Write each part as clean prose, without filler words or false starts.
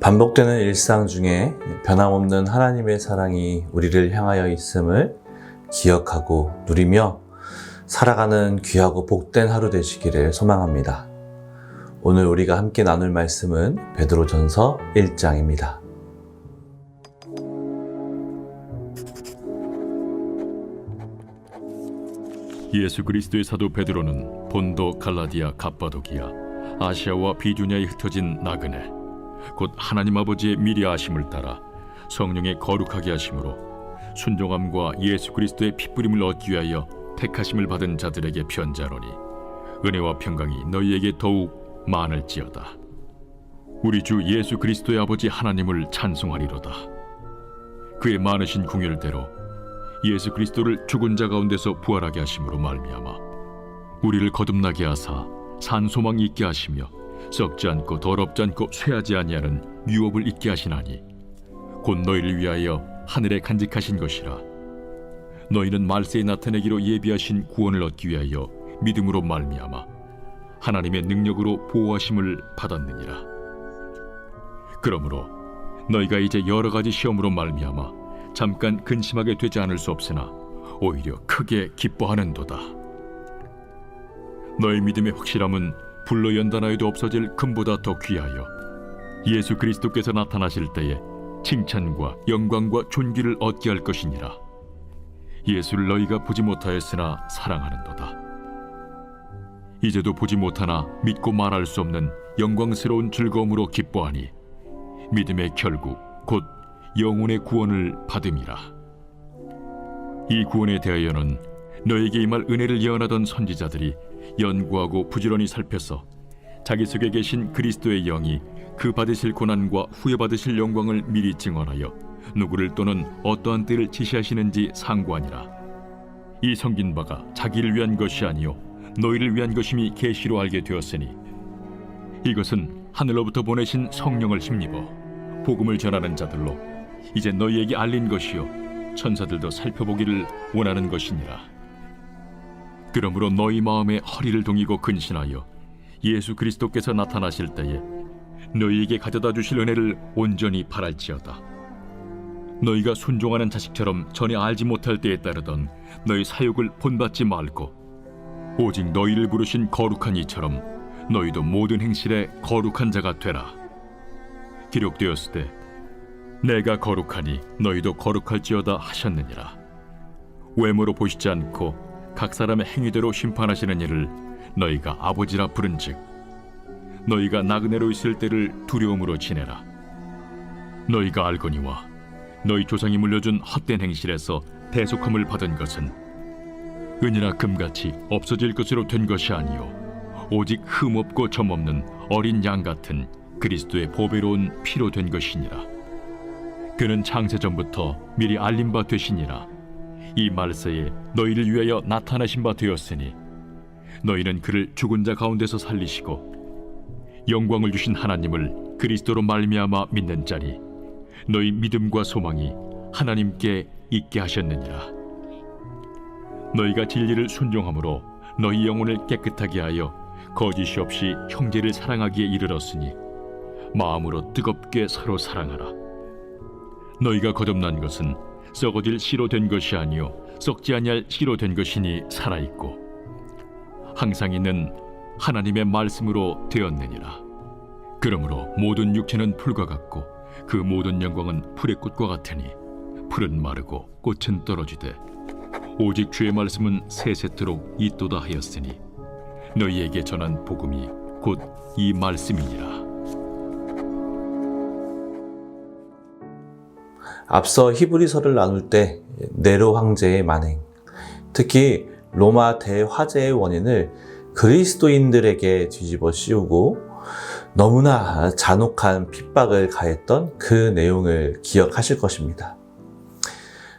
반복되는 일상 중에 변함없는 하나님의 사랑이 우리를 향하여 있음을 기억하고 누리며 살아가는 귀하고 복된 하루 되시기를 소망합니다. 오늘 우리가 함께 나눌 말씀은 베드로전서 1장입니다. 예수 그리스도의 사도 베드로는 본도, 갈라디아, 갑바도기아, 아시아와 비두냐에 흩어진 나그네, 곧 하나님 아버지의 미리 아심을 따라 성령의 거룩하게 하심으로 순종함과 예수 그리스도의 핏부림을 얻기 위하여 택하심을 받은 자들에게 편지하노니 은혜와 평강이 너희에게 더욱 많을지어다. 우리 주 예수 그리스도의 아버지 하나님을 찬송하리로다. 그의 많으신 궁율대로 예수 그리스도를 죽은 자 가운데서 부활하게 하심으로 말미암아 우리를 거듭나게 하사 산 소망이 있게 하시며 썩지 않고 더럽지 않고 쇠하지 아니하는 유업을 있게 하시나니 곧 너희를 위하여 하늘에 간직하신 것이라. 너희는 말세에 나타내기로 예비하신 구원을 얻기 위하여 믿음으로 말미암아 하나님의 능력으로 보호하심을 받았느니라. 그러므로 너희가 이제 여러 가지 시험으로 말미암아 잠깐 근심하게 되지 않을 수 없으나 오히려 크게 기뻐하는도다. 너희 믿음의 확실함은 불로 연단하여도 없어질 금보다 더 귀하여 예수 그리스도께서 나타나실 때에 칭찬과 영광과 존귀를 얻게 할 것이니라. 예수를 너희가 보지 못하였으나 사랑하는도다. 이제도 보지 못하나 믿고 말할 수 없는 영광스러운 즐거움으로 기뻐하니 믿음의 결국 곧 영혼의 구원을 받음이라. 이 구원에 대하여는 너에게 임할 은혜를 예언하던 선지자들이 연구하고 부지런히 살펴서 자기 속에 계신 그리스도의 영이 그 받으실 고난과 후에 받으실 영광을 미리 증언하여 누구를 또는 어떠한 때를 지시하시는지 상고하니라. 이 섬긴 바가 자기를 위한 것이 아니요 너희를 위한 것임이 계시로 알게 되었으니 이것은 하늘로부터 보내신 성령을 힘입어 복음을 전하는 자들로 이제 너희에게 알린 것이요 천사들도 살펴보기를 원하는 것이니라. 그러므로 너희 마음에 허리를 동이고 근신하여 예수 그리스도께서 나타나실 때에 너희에게 가져다 주실 은혜를 온전히 바랄지어다. 너희가 순종하는 자식처럼 전에 알지 못할 때에 따르던 너희 사욕을 본받지 말고 오직 너희를 부르신 거룩한 이처럼 너희도 모든 행실에 거룩한 자가 되라. 기록되었을 때 내가 거룩하니 너희도 거룩할지어다 하셨느니라. 외모로 보시지 않고 각 사람의 행위대로 심판하시는 이를 너희가 아버지라 부른즉 너희가 나그네로 있을 때를 두려움으로 지내라. 너희가 알거니와 너희 조상이 물려준 헛된 행실에서 대속함을 받은 것은 은이나 금같이 없어질 것으로 된 것이 아니요 오직 흠없고 점없는 어린 양 같은 그리스도의 보배로운 피로 된 것이니라. 그는 창세전부터 미리 알린 바 되시니라. 이 말세에 너희를 위하여 나타나신 바 되었으니 너희는 그를 죽은 자 가운데서 살리시고 영광을 주신 하나님을 그리스도로 말미암아 믿는 자니 너희 믿음과 소망이 하나님께 있게 하셨느니라. 너희가 진리를 순종함으로 너희 영혼을 깨끗하게 하여 거짓이 없이 형제를 사랑하기에 이르렀으니 마음으로 뜨겁게 서로 사랑하라. 너희가 거듭난 것은 썩어질 씨로 된 것이 아니요 썩지 아니할 씨로 된 것이니 살아있고 항상 있는 하나님의 말씀으로 되었느니라. 그러므로 모든 육체는 풀과 같고 그 모든 영광은 풀의 꽃과 같으니 풀은 마르고 꽃은 떨어지되 오직 주의 말씀은 세세토록 있도다 하였으니 너희에게 전한 복음이 곧 이 말씀이니라. 앞서 히브리서를 나눌 때 네로 황제의 만행, 특히 로마 대화재의 원인을 그리스도인들에게 뒤집어 씌우고 너무나 잔혹한 핍박을 가했던 그 내용을 기억하실 것입니다.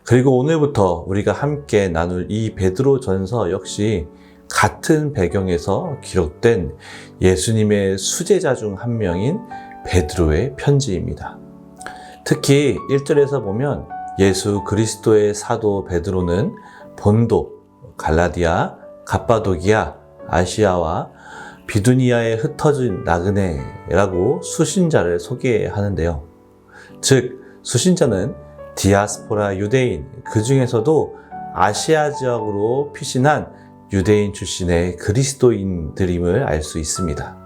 그리고 오늘부터 우리가 함께 나눌 이 베드로전서 역시 같은 배경에서 기록된 예수님의 수제자 중 한 명인 베드로의 편지입니다. 특히 1절에서 보면 예수 그리스도의 사도 베드로는 본도, 갈라디아, 갑바도기아, 아시아와 비두니아에 흩어진 나그네라고 수신자를 소개하는데요. 즉, 수신자는 디아스포라 유대인, 그 중에서도 아시아 지역으로 피신한 유대인 출신의 그리스도인들임을 알 수 있습니다.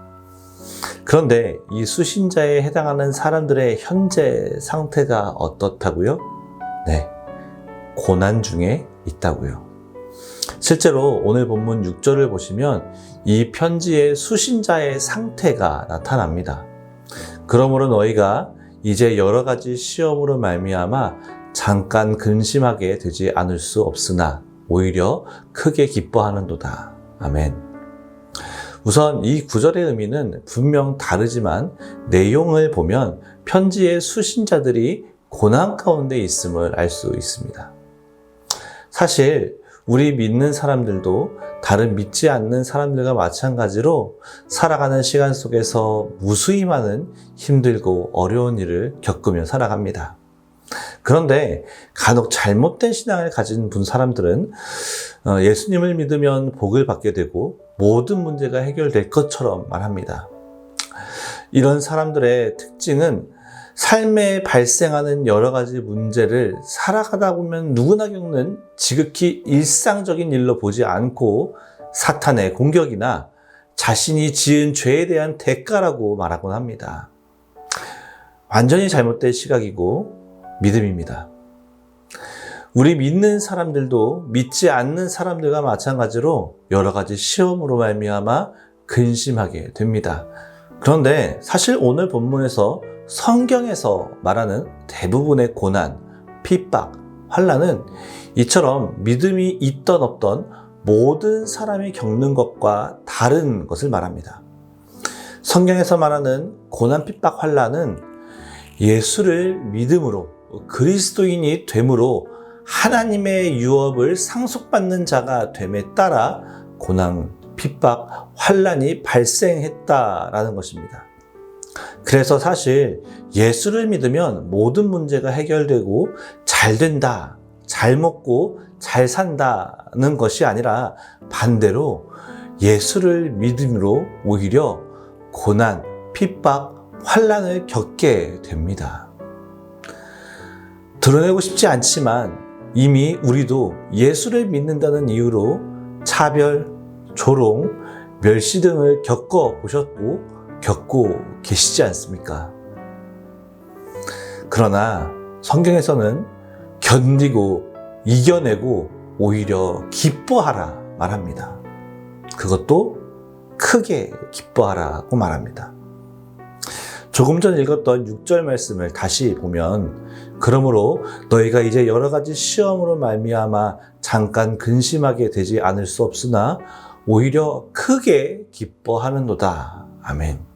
그런데 이 수신자에 해당하는 사람들의 현재 상태가 어떻다고요? 네, 고난 중에 있다고요. 실제로 오늘 본문 6절을 보시면 이 편지의 수신자의 상태가 나타납니다. 그러므로 너희가 이제 여러 가지 시험으로 말미암아 잠깐 근심하게 되지 않을 수 없으나 오히려 크게 기뻐하는도다. 아멘. 우선 이 구절의 의미는 분명 다르지만 내용을 보면 편지의 수신자들이 고난 가운데 있음을 알 수 있습니다. 사실 우리 믿는 사람들도 다른 믿지 않는 사람들과 마찬가지로 살아가는 시간 속에서 무수히 많은 힘들고 어려운 일을 겪으며 살아갑니다. 그런데 간혹 잘못된 신앙을 가진 사람들은 예수님을 믿으면 복을 받게 되고 모든 문제가 해결될 것처럼 말합니다. 이런 사람들의 특징은 삶에 발생하는 여러 가지 문제를 살아가다 보면 누구나 겪는 지극히 일상적인 일로 보지 않고 사탄의 공격이나 자신이 지은 죄에 대한 대가라고 말하곤 합니다. 완전히 잘못된 시각이고 믿음입니다. 우리 믿는 사람들도 믿지 않는 사람들과 마찬가지로 여러 가지 시험으로 말미암아 근심하게 됩니다. 그런데 사실 오늘 본문에서 성경에서 말하는 대부분의 고난, 핍박, 환난은 이처럼 믿음이 있던 없던 모든 사람이 겪는 것과 다른 것을 말합니다. 성경에서 말하는 고난, 핍박, 환난은 예수를 믿음으로 그리스도인이 됨으로 하나님의 유업을 상속받는 자가 됨에 따라 고난, 핍박, 환난이 발생했다라는 것입니다. 그래서 사실 예수를 믿으면 모든 문제가 해결되고 잘 된다, 잘 먹고 잘 산다는 것이 아니라 반대로 예수를 믿음으로 오히려 고난, 핍박, 환난을 겪게 됩니다. 드러내고 싶지 않지만 이미 우리도 예수를 믿는다는 이유로 차별, 조롱, 멸시 등을 겪어보셨고 겪고 계시지 않습니까? 그러나 성경에서는 견디고 이겨내고 오히려 기뻐하라 말합니다. 그것도 크게 기뻐하라고 말합니다. 조금 전 읽었던 6절 말씀을 다시 보면 그러므로 너희가 이제 여러 가지 시험으로 말미암아 잠깐 근심하게 되지 않을 수 없으나 오히려 크게 기뻐하는도다. 아멘.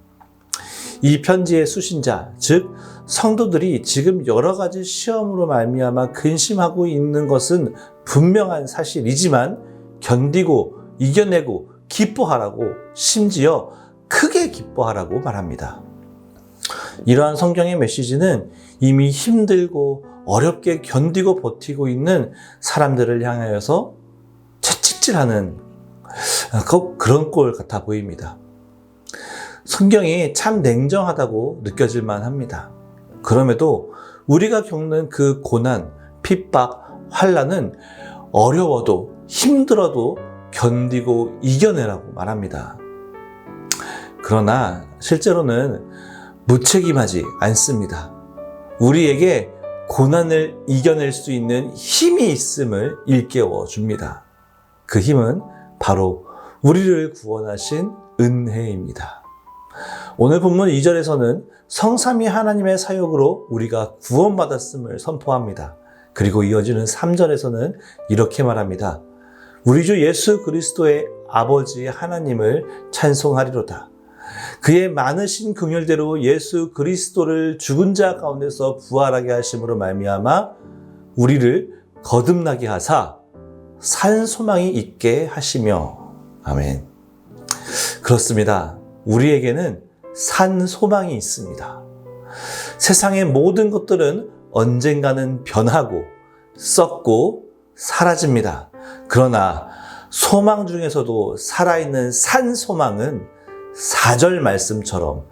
이 편지의 수신자, 즉 성도들이 지금 여러 가지 시험으로 말미암아 근심하고 있는 것은 분명한 사실이지만 견디고 이겨내고 기뻐하라고, 심지어 크게 기뻐하라고 말합니다. 이러한 성경의 메시지는 이미 힘들고 어렵게 견디고 버티고 있는 사람들을 향하여서 채찍질하는 그런 꼴 같아 보입니다. 성경이 참 냉정하다고 느껴질 만합니다. 그럼에도 우리가 겪는 그 고난, 핍박, 환난은 어려워도 힘들어도 견디고 이겨내라고 말합니다. 그러나 실제로는 무책임하지 않습니다. 우리에게 고난을 이겨낼 수 있는 힘이 있음을 일깨워 줍니다. 그 힘은 바로 우리를 구원하신 은혜입니다. 오늘 본문 2절에서는 성삼위 하나님의 사역으로 우리가 구원받았음을 선포합니다. 그리고 이어지는 3절에서는 이렇게 말합니다. 우리 주 예수 그리스도의 아버지 하나님을 찬송하리로다. 그의 많으신 긍휼대로 예수 그리스도를 죽은 자 가운데서 부활하게 하심으로 말미암아 우리를 거듭나게 하사 산 소망이 있게 하시며. 아멘. 그렇습니다. 우리에게는 산 소망이 있습니다. 세상의 모든 것들은 언젠가는 변하고 썩고 사라집니다. 그러나 소망 중에서도 살아있는 산 소망은 4절 말씀처럼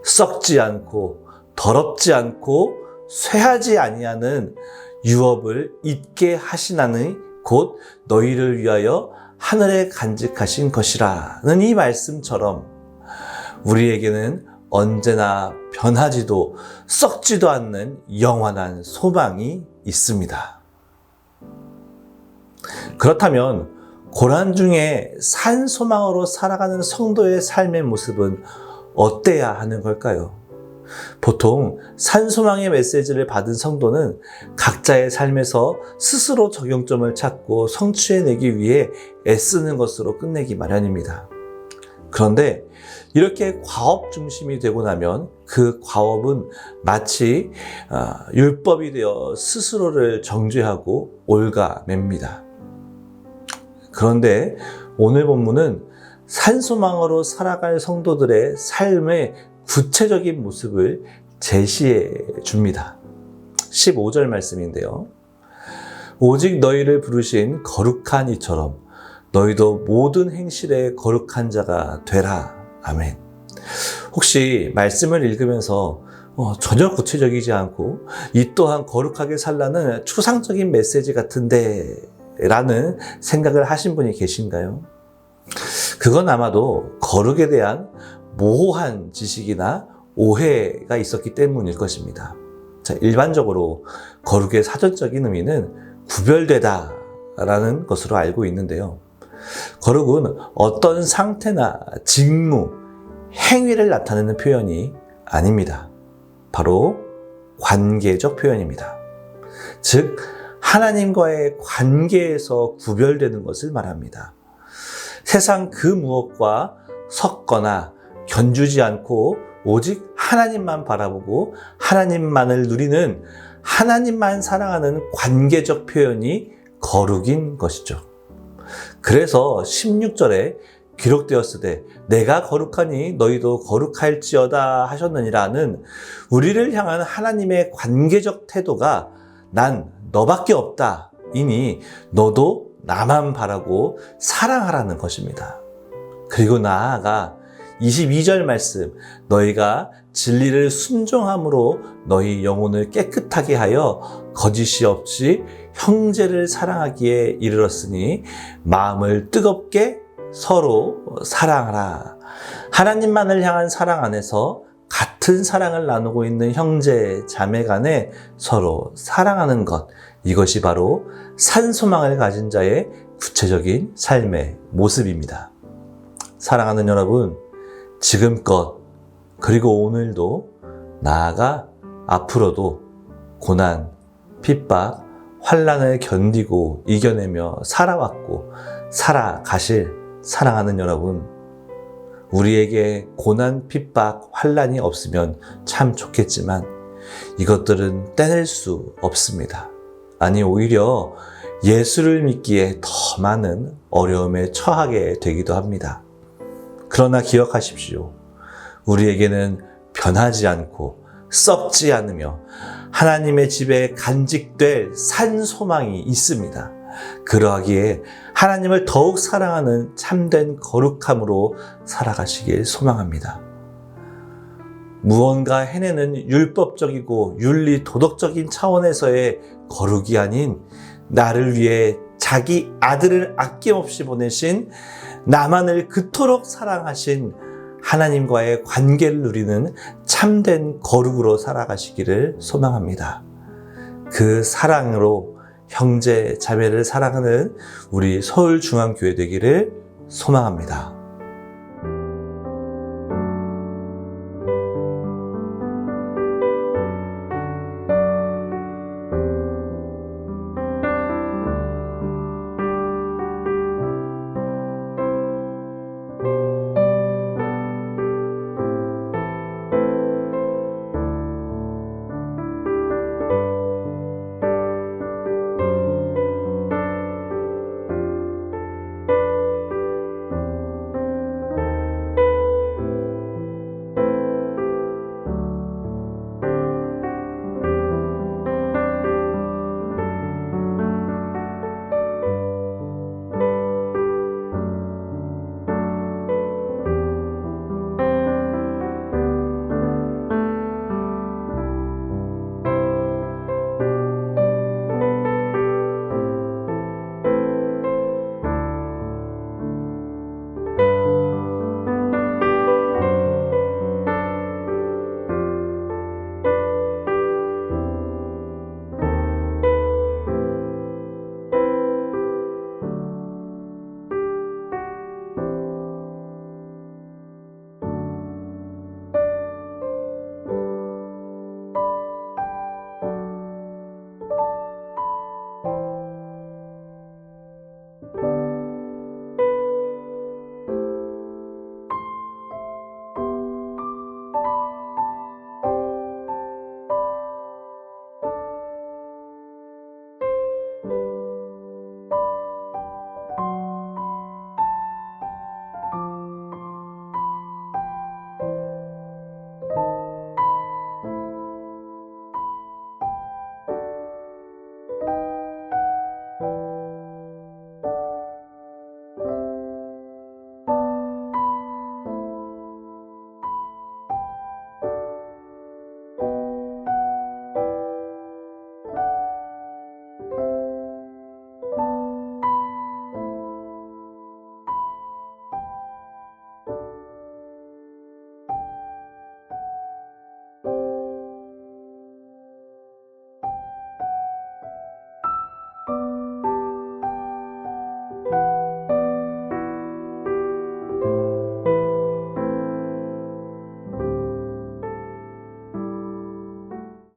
썩지 않고 더럽지 않고 쇠하지 아니하는 유업을 잊게 하시나니 곧 너희를 위하여 하늘에 간직하신 것이라는 이 말씀처럼 우리에게는 언제나 변하지도 썩지도 않는 영원한 소망이 있습니다. 그렇다면 고난 중에 산 소망으로 살아가는 성도의 삶의 모습은 어때야 하는 걸까요? 보통 산 소망의 메시지를 받은 성도는 각자의 삶에서 스스로 적용점을 찾고 성취해내기 위해 애쓰는 것으로 끝내기 마련입니다. 그런데 이렇게 과업 중심이 되고 나면 그 과업은 마치 율법이 되어 스스로를 정죄하고 올가맵니다. 그런데 오늘 본문은 산소망으로 살아갈 성도들의 삶의 구체적인 모습을 제시해 줍니다. 15절 말씀인데요. 오직 너희를 부르신 거룩한 이처럼 너희도 모든 행실에 거룩한 자가 되라. 아멘. 혹시 말씀을 읽으면서 전혀 구체적이지 않고 이 또한 거룩하게 살라는 추상적인 메시지 같은데 라는 생각을 하신 분이 계신가요? 그건 아마도 거룩에 대한 모호한 지식이나 오해가 있었기 때문일 것입니다. 자, 일반적으로 거룩의 사전적인 의미는 구별되다 라는 것으로 알고 있는데요. 거룩은 어떤 상태나 직무, 행위를 나타내는 표현이 아닙니다. 바로 관계적 표현입니다. 즉, 하나님과의 관계에서 구별되는 것을 말합니다. 세상 그 무엇과 섞거나 견주지 않고 오직 하나님만 바라보고 하나님만을 누리는 하나님만 사랑하는 관계적 표현이 거룩인 것이죠. 그래서 16절에 기록되었으되 내가 거룩하니 너희도 거룩할지어다 하셨느니라는 우리를 향한 하나님의 관계적 태도가 난 너밖에 없다 이니 너도 나만 바라고 사랑하라는 것입니다. 그리고 나아가 22절 말씀 너희가 진리를 순종함으로 너희 영혼을 깨끗하게 하여 거짓이 없이 형제를 사랑하기에 이르렀으니 마음을 뜨겁게 서로 사랑하라. 하나님만을 향한 사랑 안에서 같은 사랑을 나누고 있는 형제 자매 간에 서로 사랑하는 것, 이것이 바로 산소망을 가진 자의 구체적인 삶의 모습입니다. 사랑하는 여러분, 지금껏 그리고 오늘도 나아가 앞으로도 고난, 핍박, 환난을 견디고 이겨내며 살아왔고 살아가실 사랑하는 여러분, 우리에게 고난, 핍박, 환난이 없으면 참 좋겠지만 이것들은 떼낼 수 없습니다. 아니 오히려 예수를 믿기에 더 많은 어려움에 처하게 되기도 합니다. 그러나 기억하십시오. 우리에게는 변하지 않고 썩지 않으며 하나님의 집에 간직될 산 소망이 있습니다. 그러하기에 하나님을 더욱 사랑하는 참된 거룩함으로 살아가시길 소망합니다. 무언가 해내는 율법적이고 윤리 도덕적인 차원에서의 거룩이 아닌 나를 위해 자기 아들을 아낌없이 보내신 나만을 그토록 사랑하신 하나님과의 관계를 누리는 참된 거룩으로 살아가시기를 소망합니다. 그 사랑으로 형제 자매를 사랑하는 우리 서울중앙교회 되기를 소망합니다.